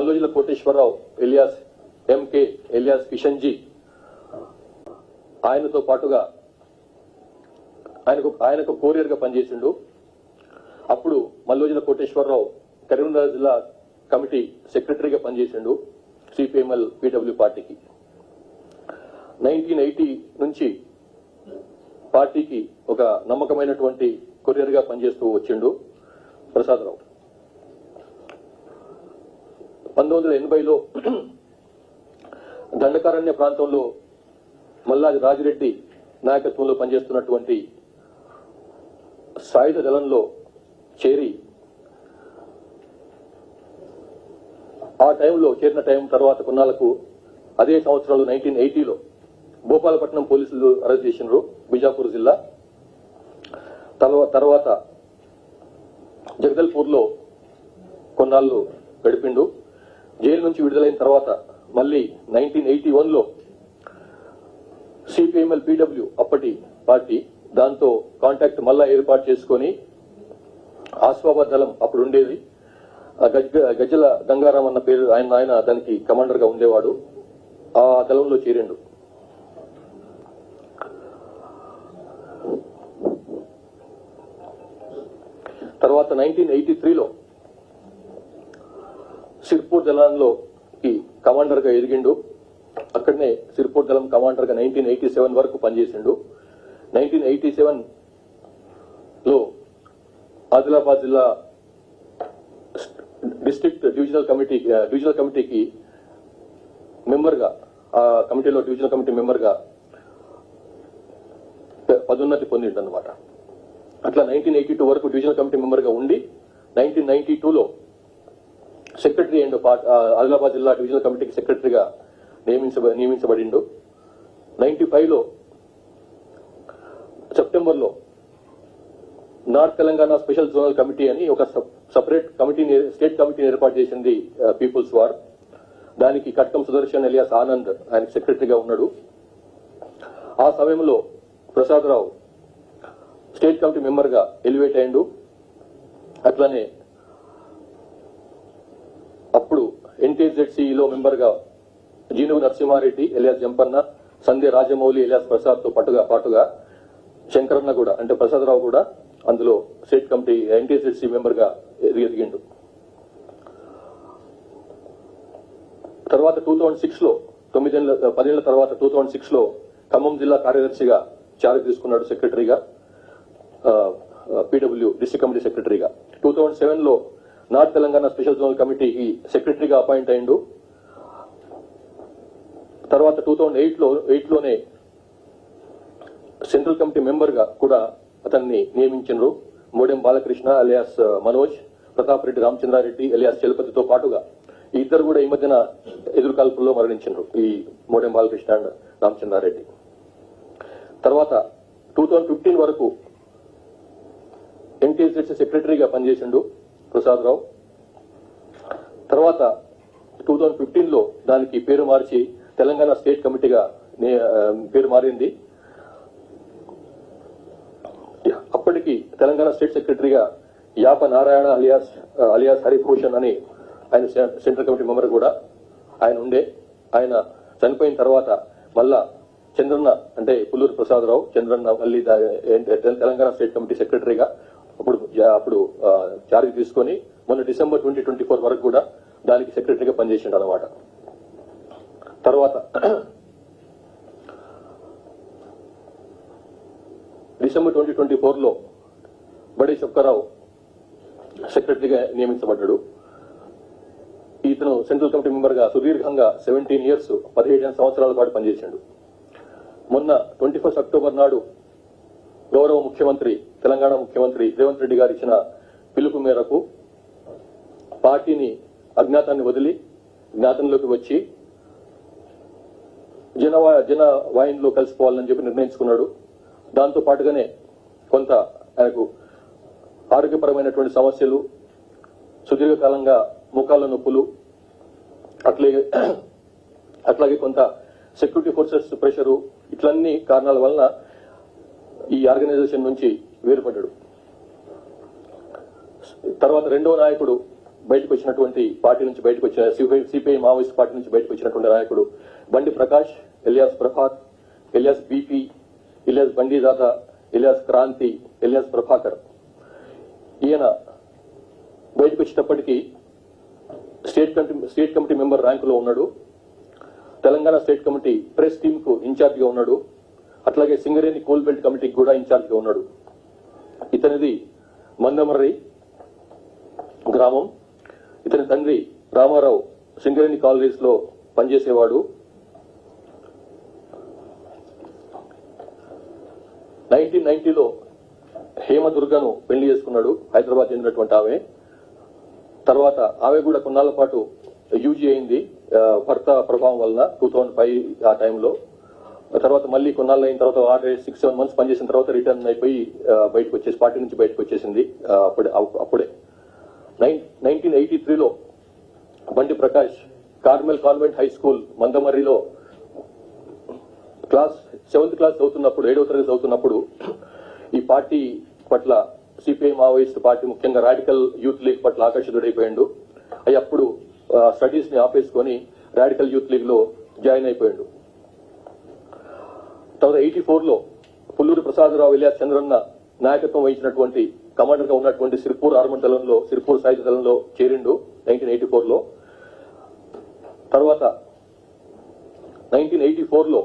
Mallojula Koteswara Rao alias MK alias Kishanji ఆయనతో పాటుగా ఆయనకు కోరియర్ గా పనిచేసిండు. అప్పుడు మల్లోజుల కోటేశ్వరరావు కరీంనగర్ జిల్లా కమిటీ సెక్రటరీగా పనిచేసిండు సిపిఎంఎల్ పీడబ్ల్యూ పార్టీకి. 1980 నుంచి పార్టీకి ఒక నమ్మకమైనటువంటి కొరియర్ గా పనిచేస్తూ వచ్చిండు ప్రసాదరావు. 1980లో దండకారణ్య ప్రాంతంలో మల్లాది రాజిరెడ్డి నాయకత్వంలో పనిచేస్తున్నటువంటి సాయుధ దళంలో చేరి ఆ టైంలో చేరిన టైం తర్వాత కొన్నాళ్లకు అదే సంవత్సరంలో 1980లో భోపాలపట్నం పోలీసులు అరెస్ట్ చేసినారు బిజాపూర్ జిల్లా. తర్వాత జగదల్పూర్ లో కొన్నాళ్లు గడిపిండు. జైలు నుంచి విడుదలైన తర్వాత మళ్ళీ 1981లో సిపిఎంఎల్ పీడబ్ల్యూ అప్పటి పార్టీ దాంతో కాంటాక్ట్ మళ్ళా ఏర్పాటు చేసుకుని ఆస్వాబాద్ దళం అప్పుడు ఉండేది, గజ్జల గంగారాం అన్న పేరు ఆయన దానికి కమాండర్ గా ఉండేవాడు. ఆ దళంలో చేరిండు. తర్వాత 1983లో సిర్పూర్ దళంలో కమాండర్ గా ఎదిగిండు. అక్కడనే సిర్పూర్ దళం కమాండర్ గా 1987 వరకు పనిచేసిండు. 1987లో ఆదిలాబాద్ జిల్లా డిస్ట్రిక్ట్ డివిజనల్ కమిటీకి మెంబర్ గా, ఆ కమిటీలో డివిజనల్ కమిటీ మెంబర్ గా పదోన్నతి పొందిండు అనమాట. అట్లా 1982 వరకు డివిజనల్ కమిటీ మెంబర్ గా ఉండి 1992లో సెక్రటరీ అండ్ ఆదిలాబాద్ జిల్లా డివిజనల్ కమిటీకి సెక్రటరీగా నియమించబడిండు. 95లో సెప్టెంబర్లో north Telangana special zonal committee అని ఒక సపరేట్ కమిటీని, స్టేట్ కమిటీని ఏర్పాటు చేసింది పీపుల్స్ వార్. దానికి కట్కం సుదర్శన్ ఎలియాస్ ఆనంద్ ఆయన సెక్రటరీగా ఉన్నాడు. ఆ సమయంలో ప్రసాదరావు స్టేట్ కమిటీ మెంబర్ గా ఎలివేట్ అయ్యిండు. అట్లానే అప్పుడు ఎన్టీజెడ్సీలో మెంబర్ గా జీనుగు నరసింహారెడ్డి ఎలియాస్ జంపన్న, సంధ్య రాజమౌళి ఎలియాస్ ప్రసాద్ తో పాటుగా శంకరన్న కూడా, అంటే ప్రసాదరావు కూడా అందులో స్టేట్ కమిటీ ఎన్టీజెడ్సీ మెంబర్ గా ఎదిగిండు. తర్వాత 2006లో 10 ఏళ్ల తర్వాత 2006లో ఖమ్మం జిల్లా కార్యదర్శిగా చార్జ్ తీసుకున్నాడు, సెక్రటరీగా, పీడబ్ల్యూ డిస్ట్రిక్ట్ కమిటీ సెక్రటరీగా. 2007లో నార్త్ తెలంగాణ స్పెషల్ జోనల్ కమిటీకి సెక్రటరీగా అపాయింట్ అయ్యిండు. తర్వాత 2008లోనే సెంట్రల్ కమిటీ మెంబర్ గా కూడా అతన్ని నియమించారు. మోడెం బాలకృష్ణ అలియాస్ మనోజ్, ప్రతాప్ రెడ్డి రామచంద్రారెడ్డి అలియాస్ చలపతితో పాటుగా ఈ ఇద్దరు కూడా ఈ మధ్యన ఎదురుకాల్పుల్లో మరణించారు, ఈ మోడెం బాలకృష్ణ అండ్ రామచంద్రారెడ్డి. తర్వాత 2015 వరకు ఎన్టీఎస్ఎస్ సెక్రటరీగా పనిచేసిండు ప్రసాదరావు. తర్వాత 2015లో దానికి పేరు మార్చి తెలంగాణ స్టేట్ కమిటీగా పేరు మారింది. అప్పటికి తెలంగాణ స్టేట్ సెక్రటరీగా యాప నారాయణ అలియాస్ హరిభూషణ్ అని ఆయన సెంట్రల్ కమిటీ మెంబర్ కూడా ఆయన ఉండే. ఆయన చనిపోయిన తర్వాత మళ్ళా చంద్రన్న, అంటే పుల్లూరు ప్రసాదరావు చంద్రన్న మళ్ళీ తెలంగాణ స్టేట్ కమిటీ సెక్రటరీగా అప్పుడు చార్జ్ తీసుకొని మొన్న డిసెంబర్ 2024 వరకు కూడా దానికి సెక్రటరీగా పనిచేసిండు అనమాట. తర్వాత డిసెంబర్ 2024లో బడే శుక్కారావు సెక్రటరీగా నియమించబడ్డాడు. ఇతను సెంట్రల్ కమిటీ మెంబర్ గా సుదీర్ఘంగా 17 years 17 సంవత్సరాల పాటు పనిచేశాడు. మొన్న 21 అక్టోబర్ నాడు గౌరవ ముఖ్యమంత్రి, తెలంగాణ ముఖ్యమంత్రి రేవంత్ రెడ్డి గారు ఇచ్చిన పిలుపు మేరకు పార్టీని అజ్ఞాతాన్ని వదిలి జ్ఞాతంలోకి వచ్చి జన వాహినిలో కలిసిపోవాలని చెప్పి నిర్ణయించుకున్నాడు. దాంతో పాటుగానే కొంత ఆయనకు ఆరోగ్యపరమైనటువంటి సమస్యలు, సుదీర్ఘకాలంగా మోకాళ్ళ నొప్పులు, అట్లాగే కొంత సెక్యూరిటీ ఫోర్సెస్ ప్రెషరు, ఇట్లన్నీ కారణాల వలన ఈ ఆర్గనైజేషన్ నుంచి వేరుపడ్డాడు. తర్వాత రెండవ నాయకుడు బయటకు వచ్చినటువంటి పార్టీ నుంచి బయటకు వచ్చిన సిపిఐ మావోయిస్ట్ పార్టీ నుంచి బయటకు వచ్చినటువంటి నాయకుడు బండి Prakash, alias Prabhat, alias BP, alias బండి దాదా, ఎలియాస్ క్రాంతి, ఎలియాస్ ప్రభాకర్. ఈయన బయటకు వచ్చేటప్పటికీ స్టేట్ కమిటీ మెంబర్ ర్యాంకులో ఉన్నాడు. Telangana state committee press team కు ఇన్ఛార్జ్ గా ఉన్నాడు. అట్లాగే సింగరేణి కోల్ బెల్ట్ కమిటీకి కూడా ఇన్ఛార్జ్ గా ఉన్నాడు. ఇతనిది మందమర్రి గ్రామం. ఇతని తండ్రి రామారావు సింగరేణి కాలనీస్ లో పనిచేసేవాడు. 1990లో హేమదుర్గను పెళ్లి చేసుకున్నాడు, హైదరాబాద్ చెందినటువంటి ఆమె. తర్వాత ఆమె కూడా కొన్నాళ్ల పాటు యూజీ అయింది భర్త ప్రభావం వలన 2005 ఆ టైంలో. తర్వాత మళ్ళీ కొన్నాళ్ళు అయిన తర్వాత 6-7 months పనిచేసిన తర్వాత రిటర్న్ అయిపోయి బయటకు వచ్చేసి పార్టీ నుంచి బయటకు వచ్చేసింది. అప్పుడే 1983లో Bandi Prakash Carmel convent high school మందమర్రిలో 7th క్లాస్ చదువుతున్నప్పుడు, 7వ తరగతి చదువుతున్నప్పుడు ఈ పార్టీ పట్ల, సిపిఐ మావోయిస్ట్ పార్టీ ముఖ్యంగా రాడికల్ యూత్ లీగ్ పట్ల ఆకర్షితుడైపోయాడు. అప్పుడు స్టడీస్ ని ఆపేసుకొని రాడికల్ యూత్ లీగ్ లో జాయిన్ అయిపోయాడు. తర్వాత 84లో పుల్లూరి ప్రసాదరావు ఎలియాస్ చంద్రన్న నాయకత్వం వహించినటువంటి కమాండర్ గా ఉన్నటువంటి సిర్పూర్ ఆర్మర్ దళంలో, సిర్పూర్ సాయుధ దళంలో చేరిండు 1984లో. తర్వాత 1984లో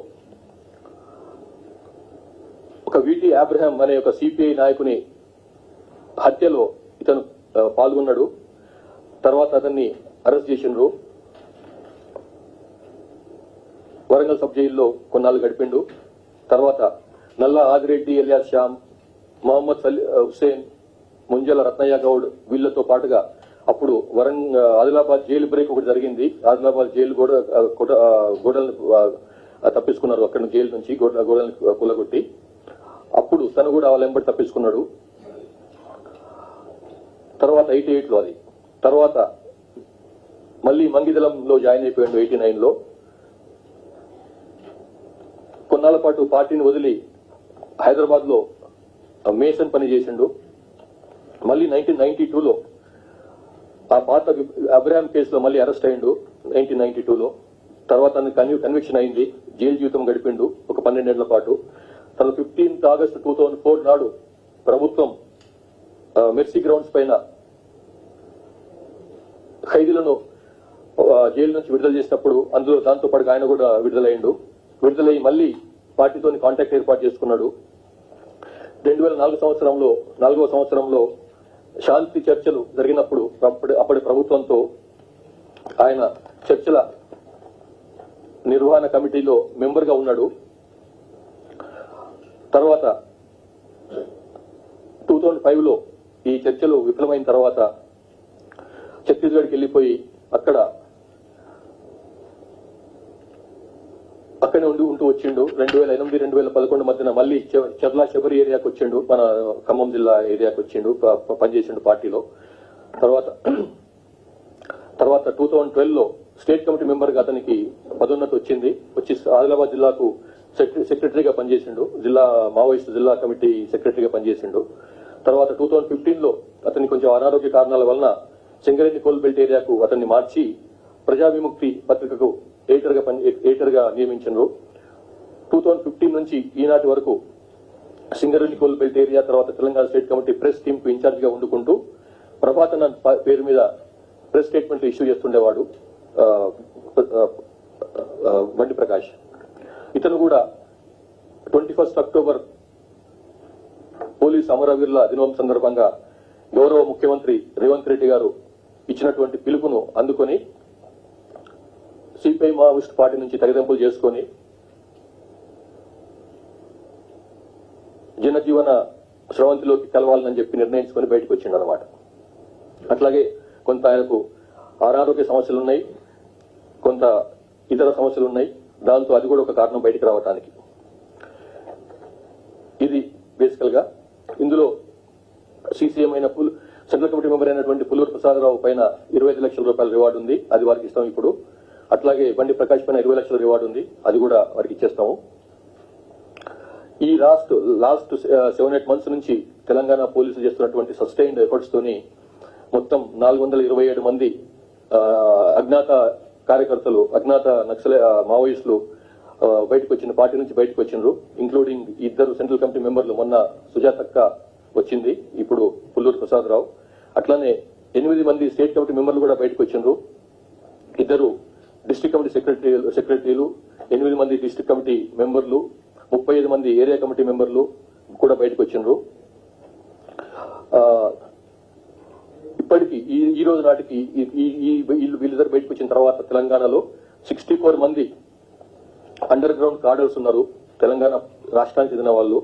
ఒక విటి అబ్రహాం అనే ఒక సిపిఐ నాయకుని హత్యలో ఇతను పాల్గొన్నాడు. తర్వాత అతన్ని అరెస్ట్ చేసిండ్రు. వరంగల్ సబ్ జైల్లో కొన్నాళ్ళు గడిపిండు. తర్వాత నల్లా ఆదిరెడ్డి, ఎలియాస్ శ్యామ్, మహమ్మద్ హుసేన్, ముంజల రత్నయ్య గౌడ్ వీళ్లతో పాటుగా అప్పుడు ఆదిలాబాద్ జైలు బ్రేక్ ఒకటి జరిగింది. ఆదిలాబాద్ జైలు గోడలను తప్పించుకున్నారు. అక్కడ జైలు నుంచి గోడలను కూలగొట్టి అప్పుడు తను కూడా వాళ్ళ వెంబడి తప్పించుకున్నాడు. తర్వాత 88లో అది. తర్వాత మళ్ళీ మంగిదలంలో జాయిన్ అయిపోయాడు 89లో. కొన్నాళ్ల పాటు పార్టీని వదిలి హైదరాబాద్ లో మేసన్ పని చేసిండు. మళ్ళీ 1992లో ఆ పాత అబ్రహాం కేసులో మళ్ళీ అరెస్ట్ అయ్యిండు 1992లో. తర్వాత కన్విక్షన్ అయింది, జైలు జీవితం గడిపిండు ఒక 12 ఏళ్ల పాటు. తన 15th ఆగస్టు 2004 నాడు ప్రభుత్వం మెర్సీ గ్రౌండ్స్ పైన ఖైదీలను జైలు నుంచి విడుదల చేసినప్పుడు దాంతో పాటు ఆయన కూడా విడుదలయ్యి మళ్ళీ పార్టీతో కాంటాక్ట్ ఏర్పాటు చేసుకున్నాడు. 2004 4వ సంవత్సరంలో శాంతి చర్చలు జరిగినప్పుడు అప్పటి ప్రభుత్వంతో ఆయన చర్చల నిర్వహణ కమిటీలో మెంబర్ గా ఉన్నాడు. తర్వాత 2005లో ఈ చర్చలు విఫలమైన తర్వాత ఛత్తీస్గఢ్కి వెళ్లిపోయి అక్కడే ఉంటూ వచ్చిండు. 2008-2011 మధ్యన మళ్ళీ చెర్లా శబరి ఏరియాకి వచ్చిండు, మన ఖమ్మం జిల్లా ఏరియాకి వచ్చిండు, పనిచేసిండు పార్టీలో. తర్వాత 2012లో స్టేట్ కమిటీ మెంబర్ గా అతనికి పదోన్నతి వచ్చి ఆదిలాబాద్ జిల్లాకు సెక్రటరీగా పనిచేసిండు, మావోయిస్ట్ జిల్లా కమిటీ సెక్రటరీగా పనిచేసిండు. తర్వాత 2015లో అతని కొంచెం అనారోగ్య కారణాల వలన సింగరేణి కోల్ బెల్ట్ ఏరియాకు అతన్ని మార్చి ప్రజా విముక్తి పత్రికకు ఎడిటర్ గా నియమించారు. 2015 నుంచి ఈనాటి వరకు సింగరేణి కోల్ బెల్ట్ ఏరియా, తర్వాత Telangana state committee press team కు ఇన్ఛార్జ్ గా ఉండుకుంటూ ప్రభాతన పేరు మీద ప్రెస్ స్టేట్మెంట్ ఇష్యూ చేస్తుండేవాడు బండి ప్రకాష్. ఇతను కూడా 21 అక్టోబర్ పోలీస్ అమరవీరుల దినోత్సవం సందర్భంగా గౌరవ ముఖ్యమంత్రి రేవంత్ రెడ్డి గారు ఇచ్చినటువంటి పిలుపును అందుకొని సిపిఐ మావోయిస్ట్ పార్టీ నుంచి తెగదెంపులు చేసుకొని జనజీవన స్రవంతిలోకి కలవాలని చెప్పి నిర్ణయించుకొని బయటకు వచ్చిండు అనమాట. అట్లాగే కొంత ఆయనకు అనారోగ్య సమస్యలున్నాయి, కొంత ఇతర సమస్యలున్నాయి. దాంతో అది కూడా ఒక కారణం బయటికి రావడానికి. ఇది బేసికల్ గా ఇందులో సీసీఎం అయిన సెంట్రల్ కమిటీ మెంబర్ అయినటువంటి పుల్లూరు ప్రసాదరావు పైన 25 లక్షల రూపాయల రివార్డు ఉంది, అది వారికి ఇస్తాం ఇప్పుడు. అట్లాగే బండి ప్రకాష్ పైన 20 లక్షల రివార్డు ఉంది, అది కూడా వారికి ఇచ్చేస్తాము. ఈ లాస్ట్ 7-8 months నుంచి తెలంగాణ పోలీసులు చేస్తున్నటువంటి సస్టైన్డ్ ఎఫర్ట్స్ తోని మొత్తం 427 మంది అజ్ఞాత కార్యకర్తలు, అజ్ఞాత నక్సల మావోయిస్టులు బయటకు వచ్చిన పార్టీ నుంచి బయటకు వచ్చిండ్రు. ఇంక్లూడింగ్ 2 సెంట్రల్ కమిటీ మెంబర్లు. మొన్న సుజాతక్క వచ్చింది, ఇప్పుడు పుల్లూరు ప్రసాదరావు. అట్లానే 8 మంది స్టేట్ కమిటీ మెంబర్లు కూడా బయటకు వచ్చిండ్రు. 2 డిస్ట్రిక్ట్ కమిటీ సెక్రటరీలు, 8 మంది డిస్ట్రిక్ట్ కమిటీ మెంబర్లు, 35 మంది ఏరియా కమిటీ మెంబర్లు కూడా బయటకు వచ్చిండ్రు. ఇప్పటికి ఈ రోజు నాటికి వీళ్ళిద్దరు బయటకు వచ్చిన తర్వాత తెలంగాణలో 64 మంది అండర్ గ్రౌండ్ కార్డర్స్ ఉన్నారు. తెలంగాణ రాష్ట్రానికి చెందిన వాళ్ళు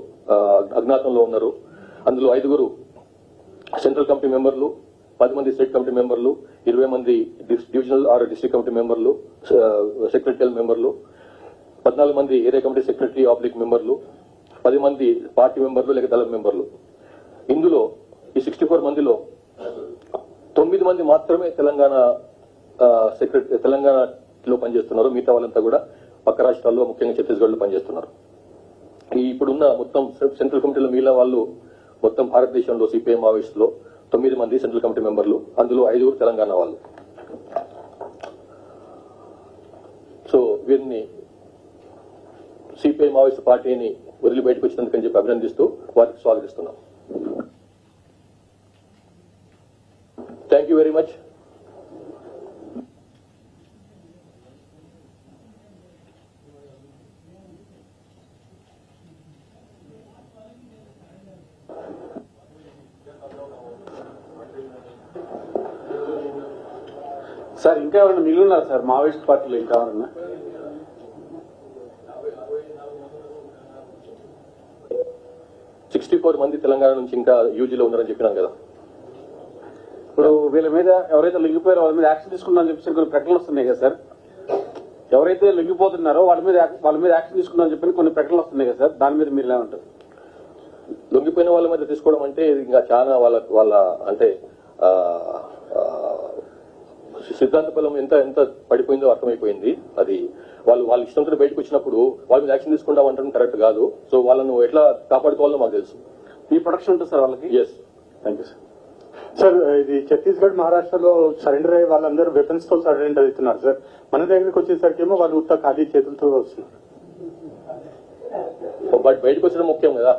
అజ్ఞాతంలో ఉన్నారు. అందులో 5 సెంట్రల్ కమిటీ మెంబర్లు, 10 మంది స్టేట్ కమిటీ మెంబర్లు, 20 మంది డివిజనల్ ఆర్ డిస్ట్రిక్ట్ కమిటీ మెంబర్లు, సెక్రటరియల్ మెంబర్లు, 14 మంది ఏరియా కమిటీ సెక్రటరీ ఆబ్లిక్ మెంబర్లు, 10 మంది పార్టీ మెంబర్లు లేక దళం మెంబర్లు. ఇందులో ఈ 64 మందిలో 9 మంది మాత్రమే తెలంగాణలో పనిచేస్తున్నారు. మిగతా వాళ్ళంతా కూడా పక్క రాష్ట్రాల్లో, ముఖ్యంగా ఛత్తీస్గఢ్ లో పనిచేస్తున్నారు. ఇప్పుడున్న మొత్తం సెంట్రల్ కమిటీలో మిగిలిన వాళ్ళు మొత్తం భారతదేశంలో సిపిఐ మావోయిస్ట్ లో 9 మంది సెంట్రల్ కమిటీ మెంబర్లు, అందులో 5 తెలంగాణ వాళ్ళు. సో వీరిని సిపిఐ మావోయిస్ట్ పార్టీని వదిలి బయటకు వచ్చినందుకని చెప్పి అభినందిస్తూ వారికి స్వాగతిస్తున్నాం. Thank you very much. Sir ఇంకా ఎవరైనా మిగిలి ఉన్నారు సార్ మావోయిస్ట్ పార్టీలో? ఇంకా ఎవరన్నా? మంది తెలంగాణ నుంచి ఇంకా యూజీలో ఉన్నారని చెప్పినాను కదా. ఇప్పుడు వీళ్ళ మీద ఎవరైతే లొంగిపోయారో వాళ్ళ మీద యాక్షన్ తీసుకున్నారని చెప్పేసి కొన్ని ప్రకటనలు వస్తున్నాయి కదా సార్. ఎవరైతే లొంగిపోతున్నారో వాళ్ళ మీద యాక్షన్ తీసుకున్నారని చెప్పి కొన్ని ప్రకటనలు వస్తున్నాయి కదా సార్. దాని మీద మీరు ఏమంటారు? లొంగిపోయిన వాళ్ళ మీద తీసుకోవడం అంటే ఇంకా చాలా వాళ్ళ అంటే సిద్ధాంత బలం ఎంత పడిపోయిందో అర్థమైపోయింది. అది వాళ్ళ ఇష్టంతో బయటకు వచ్చినప్పుడు వాళ్ళ మీద యాక్షన్ తీసుకుంటాం అంటాం కరెక్ట్ కాదు. సో వాళ్ళను ఎట్లా కాపాడుకోవాలో మాకు తెలుసు. ఈ ప్రొటెక్షన్ ఉంటుంది సార్ వాళ్ళకి. Yes, thank you sir. Sir, ఇది ఛత్తీస్గఢ్, మహారాష్ట్రలో సరెండర్ అయ్యే వాళ్ళందరూ వెపన్స్ తో సరెండర్ అవుతున్నారు సార్. మన దగ్గరికి వచ్చేసరికి ఏమో వాళ్ళు ఉత్త ఖాళీ చేతులతో వస్తున్నారు. బట్ బయటకు వచ్చడం ముఖ్యం కదా,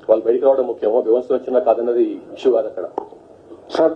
వాళ్ళు బయటకు రావడం ముఖ్యమో, వ్యవస్థ వచ్చినా కాదన్నది ఇష్యూ కాదు అక్కడ సార్.